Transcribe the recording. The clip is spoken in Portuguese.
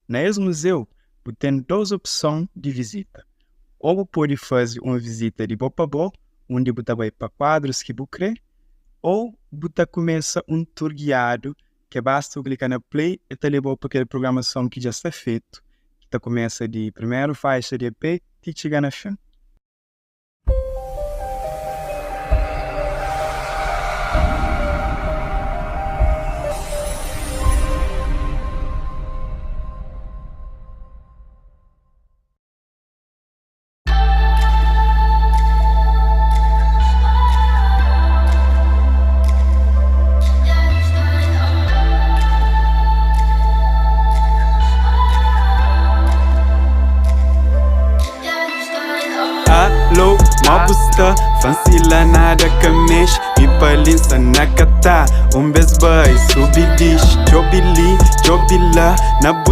Nesse museu, você tem duas opções de visita. Ou você pode fazer uma visita de boa para boa, onde você vai para quadros que você quer, ou você começa um tour guiado, que basta clicar na play e te leva para aquela programação que já está feita, que começa de primeira faixa de EP e chega na fim. Alô, mobusta, fancila nada que mexe. E palinça na cata, beijo, subi dish, jobili, jobila, na